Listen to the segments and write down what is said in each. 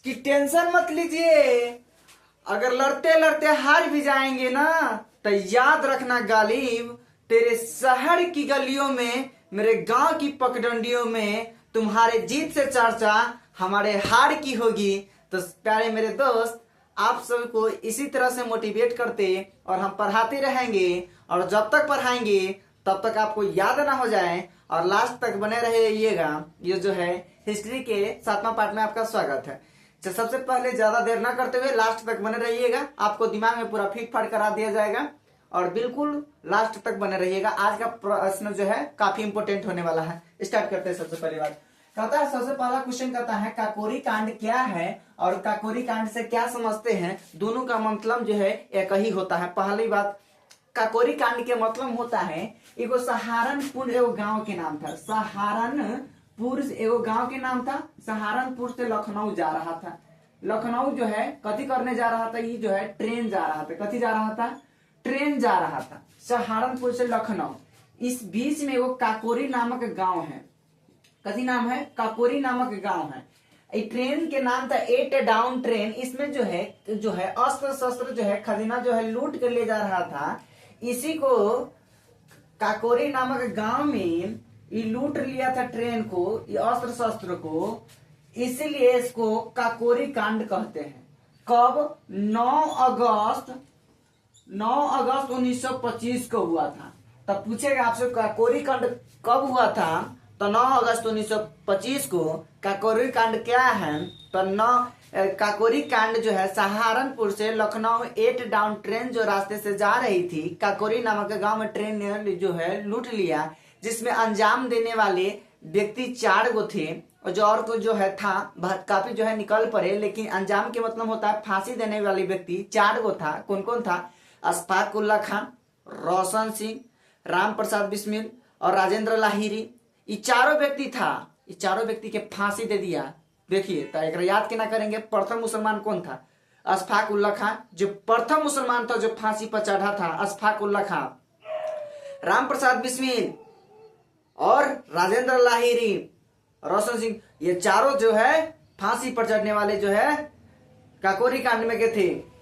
कि टेंशन मत लीजिए, अगर लड़ते लड़ते हार भी जाएंगे ना तो याद रखना गालिब, तेरे शहर की गलियों में, मेरे गांव की पगडंडियों में तुम्हारे जीत से चर्चा हमारे हार की होगी। तो प्यारे मेरे दोस्त, आप सबको इसी तरह से मोटिवेट करते और हम पढ़ाते रहेंगे, और जब तक पढ़ाएंगे तब तक आपको याद ना हो जाए, और लास्ट तक बने रहिएगा। ये जो है हिस्ट्री के 7वां पार्ट में आपका स्वागत है। तो सबसे पहले ज्यादा देर ना करते हुए लास्ट तक बने रहिएगा, आपको दिमाग में पूरा फिट फाट करा दिया जाएगा, और बिल्कुल लास्ट तक बने रहिएगा। आज का प्रश्न जो है काफी इंपोर्टेंट होने वाला है। स्टार्ट करते हैं। सबसे पहली बात कहता है, सबसे पहला क्वेश्चन कहता है काकोरी कांड क्या है और काकोरी कांड से क्या समझते हैं। दोनों का मतलब जो है एक ही होता है। पहली बात, काकोरी कांड के मतलब होता है एगो सहारनपुर एगो गांव के नाम था। सहारनपुर एगो गांव के नाम था। सहारनपुर से लखनऊ जा रहा था। लखनऊ जो है कथी करने जा रहा था, ये जो है ट्रेन जा रहा था। कथी जा रहा था, ट्रेन जा रहा था सहारनपुर से लखनऊ। इस बीच में एगो काकोरी नामक गांव है। कथी नाम है, काकोरी नामक गांव है। ट्रेन के नाम था 8 डाउन ट्रेन। इसमें जो है अस्त्र शस्त्र जो है खजीना जो है लूट कर ले जा रहा था। इसी को काकोरी नामक गांव में ये लूट लिया था ट्रेन को, ये अस्त्र शस्त्र को, इसीलिए इसको काकोरी कांड कहते हैं। कब, 9 अगस्त 1925 को हुआ था। तब पूछेगा आपसे काकोरी कांड कब हुआ था, तो 9 अगस्त 1925 को। काकोरी कांड क्या है, तो काकोरी कांड जो है सहारनपुर से लखनऊ 8 डाउन ट्रेन जो रास्ते से जा रही थी, काकोरी नामक गांव में ट्रेन ने जो है लूट लिया, जिसमें अंजाम देने वाले व्यक्ति 4 गो थे, और जो और को जो है था काफी जो है निकल पड़े, लेकिन अंजाम के मतलब होता है फांसी देने वाले व्यक्ति 4 गो था। कौन कौन था, अशफाक उल्ला खान, रोशन सिंह, राम प्रसाद बिस्मिल और राजेंद्र लाहिरी। ये चारों व्यक्ति था। ये चारों व्यक्ति के फांसी दे दिया। देखिए तो एक याद के ना करेंगे, प्रथम मुसलमान कौन था, अशफाक उल्ला खान, जो प्रथम मुसलमान था जो फांसी पर चढ़ा था, अशफाक उल्ला खान, राम प्रसाद बिस्मिल और राजेंद्र लाहिरी, रोशन सिंह। ये चारों जो है फांसी पर चढ़ने वाले जो है काकोरी कांड में के थे।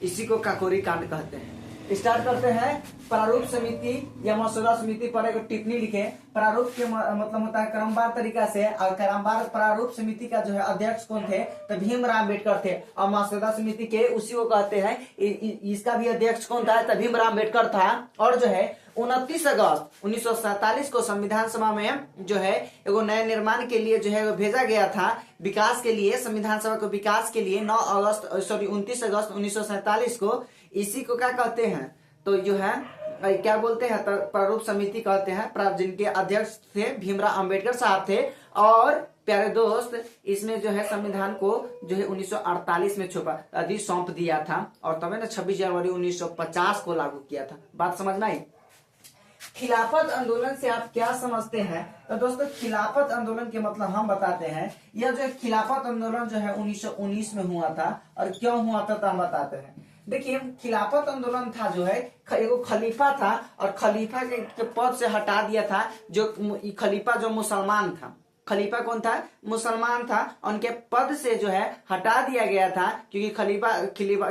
इसी को काकोरी कांड कहते हैं। स्टार्ट करते हैं। प्रारूप समिति या मसौदा समिति पर एक टिप्पणी लिखे। प्रारूप के मतलब होता है क्रमवार तरीका से, और क्रमवार प्रारूप समिति का जो है अध्यक्ष कौन थे, तो भीमराव अम्बेडकर थे। और मसौदा समिति के उसी को कहते हैं, इसका भी अध्यक्ष कौन था, तो भीमराव अम्बेडकर था। और जो है 29 अगस्त 1947 को संविधान सभा में जो है एगो नए निर्माण के लिए जो है भेजा गया था, विकास के लिए, संविधान सभा को विकास के लिए 29 अगस्त 1947 को। इसी को क्या कहते हैं, तो जो है क्या बोलते हैं, प्रारूप समिति कहते हैं, जिनके अध्यक्ष थे भीमराव अम्बेडकर साहब थे। और प्यारे दोस्त, इसमें जो है संविधान को जो है 1948 में सौंप दिया था, और तब 26 जनवरी 1950 को लागू किया था। बात समझ में आई। खिलाफत आंदोलन से आप क्या समझते हैं, तो दोस्तों खिलाफत आंदोलन के मतलब हम बताते हैं। यह जो खिलाफत आंदोलन जो है 1919 में हुआ था, और क्यों हुआ था तो हम बताते हैं। देखिए, खिलाफत आंदोलन था जो है एगो खलीफा था, और खलीफा के पद से हटा दिया था जो खलीफा जो मुसलमान था। खलीफा कौन था, मुसलमान था, उनके पद से जो है हटा दिया गया था, क्योंकि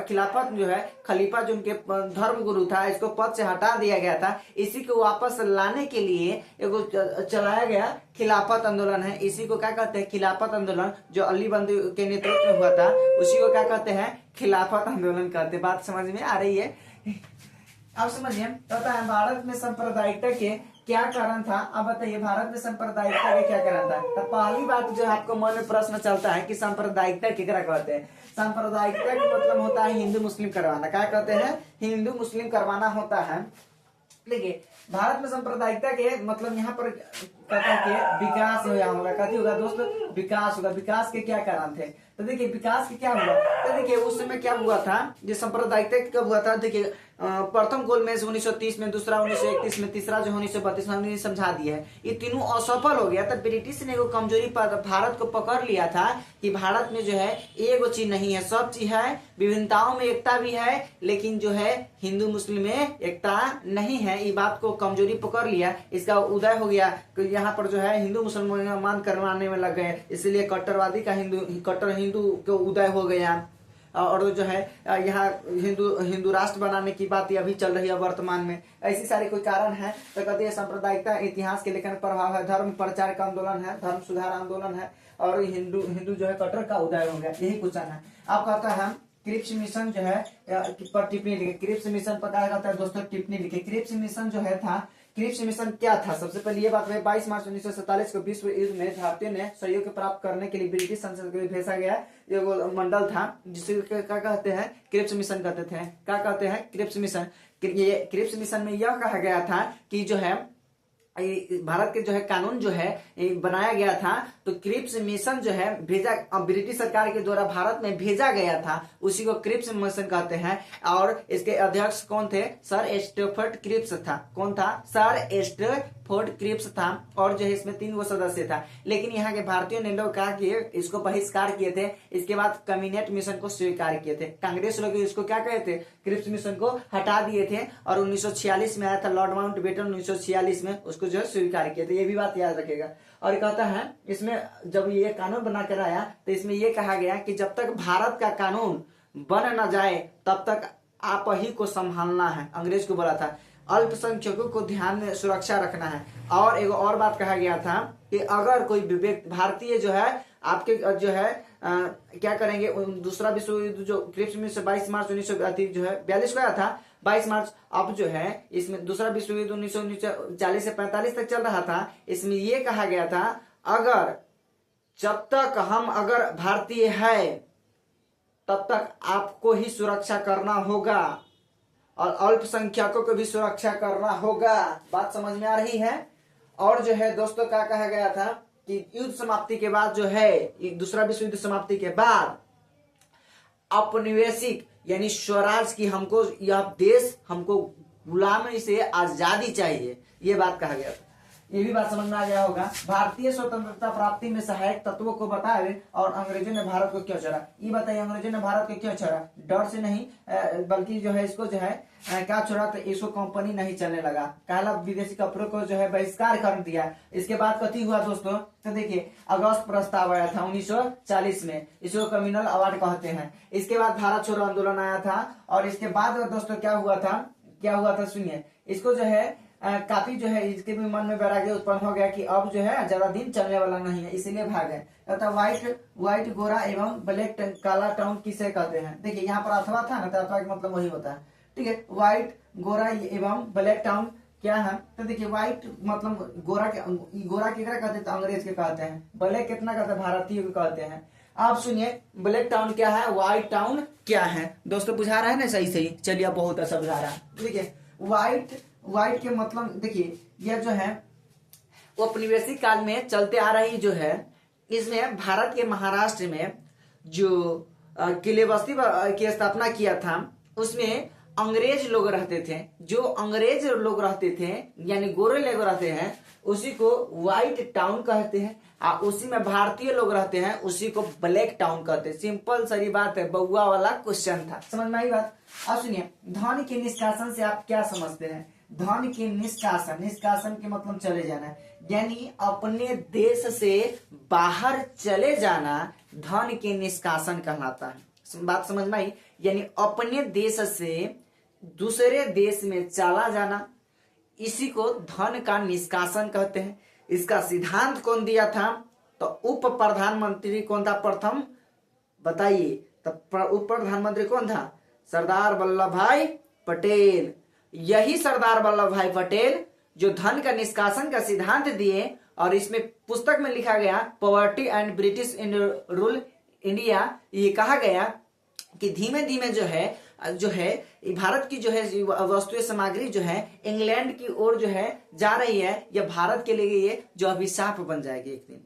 खिलाफत जो है खलीफा जो उनके धर्म गुरु था, इसको पद से हटा दिया गया था। इसी को वापस लाने के लिए एगो चलाया गया खिलाफत आंदोलन है। इसी को क्या कहते हैं, खिलाफत आंदोलन, जो अली बंधु के नेतृत्व में हुआ था, उसी को क्या कहते हैं, खिलाफत आंदोलन कहते हैं। बात समझ में आ रही है। अब समझिए, पता है भारत में सांप्रदायिकता के क्या कारण था। अब बताइए, भारत में सांप्रदायिकता के क्या कारण था। तो पहली बात जो आपको मन में प्रश्न चलता है कि सांप्रदायिकता केकरा कहते हैं। सांप्रदायिकता का मतलब होता है हिंदू मुस्लिम करवाना। क्या कहते हैं, हिंदू मुस्लिम करवाना होता है। देखिए, भारत में सांप्रदायिकता के मतलब यहाँ पर कहता है कि विकास होगा। कथी होगा दोस्तों, विकास होगा। विकास के क्या कारण थे, तो देखिए विकास के क्या हुआ, तो देखिए उस समय क्या हुआ था, जो सांप्रदायिकता कब हुआ था। देखिए प्रथम गोलमेज 1930 में, दूसरा 1931 में, तीसरा जो 1932 में समझा दिया है। ये तीनों असफल हो गया। तब ब्रिटिश ने एगो कमजोरी पर भारत को पकड़ लिया था कि भारत में जो है एगो चीज नहीं है, सब चीज है, विभिन्नताओं में एकता भी है, लेकिन जो है हिंदू मुस्लिम में एकता नहीं है। ये बात को कमजोरी पकड़ लिया, इसका उदय हो गया यहाँ पर जो है हिंदू मुसलमान करवाने में लग गए, इसलिए कट्टरवादी का कट्टर हिंदू को उदय हो गया। और जो है यहाँ हिंदू राष्ट्र बनाने की बात अभी चल रही है वर्तमान में। ऐसी सारी कोई कारण है। तो कहते हैं सांप्रदायिकता इतिहास के लेखन प्रभाव है, धर्म प्रचार का आंदोलन है, धर्म सुधार आंदोलन है, और हिंदू जो है कट्टर का उदय हो गया, यही क्वेश्चन है। आप कहता है क्रिप्स मिशन जो है पर टिप्पणी लिखे। क्रिप्स मिशन पर क्या कहता है दोस्तों, टिप्पणी लिखे। क्रिप्स मिशन जो है था, क्रिप्स मिशन क्या था? सबसे पहले ये बात है 22 मार्च 1947 को विश्व युद्ध में भारतीयों ने सहयोग प्राप्त करने के लिए ब्रिटिश संसद को भेजा गया ये मंडल था, जिसे क्या कहते हैं, क्रिप्स मिशन कहते थे। क्या कहते हैं? Cripps mission. ये क्रिप्स मिशन में यह कहा गया था कि जो है भारत के जो है कानून जो है बनाया गया था, तो क्रिप्स मिशन जो है भेजा ब्रिटिश सरकार के द्वारा भारत में भेजा गया था, उसी को क्रिप्स मिशन कहते हैं। और इसके अध्यक्ष कौन थे? सर स्टैफोर्ड क्रिप्स था। कौन था? सर स्टैफोर्ड क्रिप्स था। और जो है इसमें 3 सदस्य था, लेकिन यहाँ के भारतीयों ने लोग कहा कि इसको बहिष्कार किए थे। इसके बाद कैबिनेट मिशन को स्वीकार किए थे। कांग्रेस लोग इसको क्या कहे थे? क्रिप्स मिशन को हटा दिए थे। और 1946 में आया था लॉर्ड माउंटबेटन, 1946 में उसको जो है स्वीकार किए थे। ये भी बात याद रखेगा। और कहता है इसमें जब ये कानून बनाकर आया तो इसमें ये कहा गया कि जब तक भारत का कानून बन न जाए तब तक आप ही को संभालना है, अंग्रेज को बोला था। अल्पसंख्यकों को ध्यान में सुरक्षा रखना है। और एक और बात कहा गया था कि अगर कोई व्यक्ति भारतीय जो है आपके जो है क्या करेंगे, दूसरा विश्व युद्ध जो क्रिप्स में 22 मार्च 1942 को आया था, 22 मार्च। अब जो है इसमें दूसरा विश्व युद्ध 1940 से 45 तक चल रहा था। इसमें यह कहा गया था अगर जब तक हम अगर भारतीय है तब तक आपको ही सुरक्षा करना होगा और अल्पसंख्यकों को भी सुरक्षा करना होगा। बात समझ में आ रही है? और जो है दोस्तों क्या कहा गया था कि युद्ध समाप्ति के बाद जो है दूसरा विश्व युद्ध समाप्ति के बाद औपनिवेशिक यानी स्वराज की हमको यह देश हमको गुलामी से आजादी चाहिए, ये बात कहा गया था। ये भी बात समझ में आ गया होगा। भारतीय स्वतंत्रता प्राप्ति में सहायक तत्वों को बताए और अंग्रेजों ने भारत को क्यों छोड़ा। ये बताइए अंग्रेजों ने भारत को क्यों छोड़ा? डर से नहीं, बल्कि जो है इसको जो है क्या छोड़ा, तो इसको कंपनी नहीं चलने लगा, कहला विदेशी कपड़ों को जो है बहिष्कार कर दिया। इसके बाद कथी हुआ दोस्तों, तो देखिए अगस्त प्रस्ताव आया था 1940 में, इसको कम्युनल अवार्ड कहते हैं। इसके बाद भारत छोड़ो आंदोलन आया था। और इसके बाद दोस्तों क्या हुआ था सुनिए। इसको जो है काफी जो है इसके भी मन में वैराग्य उत्पन्न हो गया कि अब जो है ज्यादा दिन चलने वाला नहीं है, इसीलिए भागे। तथा व्हाइट गोरा एवं ब्लैक काला टाउन किसे कहते हैं? देखिए यहाँ पर अथवा था ना, तो अथवा का मतलब वही होता है, ठीक है। व्हाइट गोरा एवं ब्लैक टाउन क्या है? तो देखिए व्हाइट मतलब गोरा केकरा कहते हैं? तो अंग्रेज के कहते हैं। ब्लैक कितना कहते हैं? भारतीय को कहते हैं। आप सुनिए ब्लैक टाउन क्या है, व्हाइट टाउन क्या है? दोस्तों बुझा रहा है ना? सही। चलिए बहुत अच्छा बुझा रहा है। देखिए व्हाइट के मतलब देखिए यह जो है औपनिवेशिक काल में चलते आ रही जो है, इसमें भारत के महाराष्ट्र में जो किले बस्ती की स्थापना किया था उसमें अंग्रेज लोग रहते थे। जो अंग्रेज लोग रहते थे यानी गोरे लोग रहते हैं उसी को व्हाइट टाउन कहते हैं। उसी में भारतीय लोग रहते हैं उसी को ब्लैक टाउन कहते हैं। सिंपल सारी बात है, बउआ वाला क्वेश्चन था। समझ में आई बात? अब सुनिए धन के निष्कासन से आप क्या समझते हैं? धन के निष्कासन के मतलब चले जाना, यानी अपने देश से बाहर चले जाना धन के निष्कासन कहलाता है। बात समझ में आई? यानी अपने देश से दूसरे देश में चला जाना, इसी को धन का निष्कासन कहते हैं। इसका सिद्धांत कौन दिया था? तो उप प्रधानमंत्री कौन था प्रथम? बताइए। तो उप प्रधानमंत्री कौन था? सरदार वल्लभ भाई पटेल। यही सरदार वल्लभ भाई पटेल जो धन का निष्कासन का सिद्धांत दिए, और इसमें पुस्तक में लिखा गया poverty and British rule India. ये कहा गया कि धीमे धीमे जो है भारत की जो है वस्तुएं सामग्री जो है इंग्लैंड की ओर जो है जा रही है, यह भारत के लिए ये जो अभिशाप बन जाएगी एक दिन।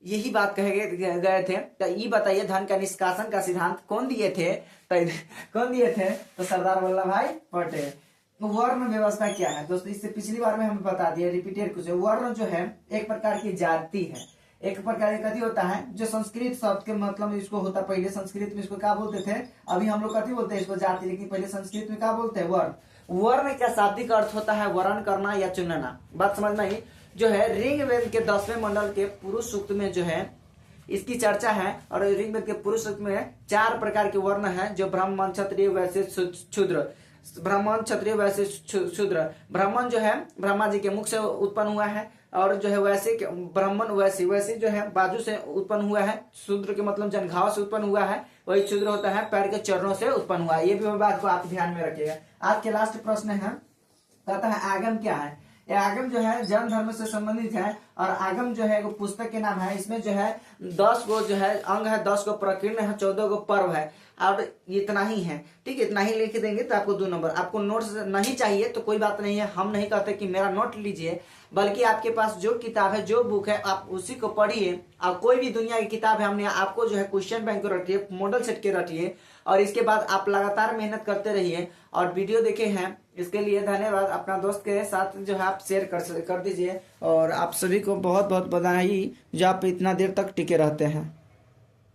यही बात कहे गए थे। तो ये बताइए धन का निष्कासन का सिद्धांत कौन दिए थे? तो सरदार वल्लभ भाई पटेल। वर्ण व्यवस्था क्या है दोस्तों? इससे पिछली बार में हमें बता दिया, रिपीटेड कुछ। वर्ण जो है एक प्रकार की जाति है, एक प्रकार का कथी होता है जो संस्कृत शब्द के मतलब इसको होता, पहले संस्कृत में इसको क्या बोलते थे, अभी हम लोग कथी बोलते हैं इसको जाति, लेकिन पहले संस्कृत में क्या बोलते हैं? वर्ण। वर्ण का शाब्दिक अर्थ होता है वर्ण करना या चुनना। बात समझ में आई? जो है ऋग्वेद के 10वें मंडल के पुरुष सूक्त में जो है इसकी चर्चा है। और ऋग्वेद के पुरुष सूक्त में 4 प्रकार के वर्ण हैं, जो ब्राह्मण, क्षत्रिय, वैश्य, शूद्र। ब्राह्मण, क्षत्रिय, वैश्य, शूद्र। ब्राह्मण जो है ब्रह्मा जी के मुख से उत्पन्न हुआ है, और जो है वैश्य ब्राह्मण वैश्य, वैश्य जो है बाजू से उत्पन्न हुआ है। शूद्र के मतलब जनघाव से उत्पन्न हुआ है, वही शूद्र होता है पैर के चरणों से उत्पन्न हुआ है। ये भी बात को आप ध्यान में रखिएगा। आज के लास्ट प्रश्न है, कहता है आगम क्या है। ये आगम जो है जैन धर्म से संबंधित है, और आगम जो है वो पुस्तक के नाम है। इसमें जो है 10 गो जो है अंग है, 10 गो प्रकीर्ण है, 14 गो पर्व है, और इतना ही है। ठीक है, इतना ही लिख देंगे तो आपको 2 नंबर। आपको नोट्स नहीं चाहिए तो कोई बात नहीं है, हम नहीं कहते कि मेरा नोट लीजिए, बल्कि आपके पास जो किताब है, जो बुक है, आप उसी को पढ़िए। और कोई भी दुनिया की किताब है, हमने आपको जो है क्वेश्चन बैंक को रखिए, मॉडल सेट के रखिए, और इसके बाद आप लगातार मेहनत करते रहिए। और वीडियो देखे हैं इसके लिए धन्यवाद। अपना दोस्त के साथ जो है आप शेयर कर दीजिए, और आप सभी को बहुत बहुत बधाई जो आप इतना देर तक टिके रहते हैं।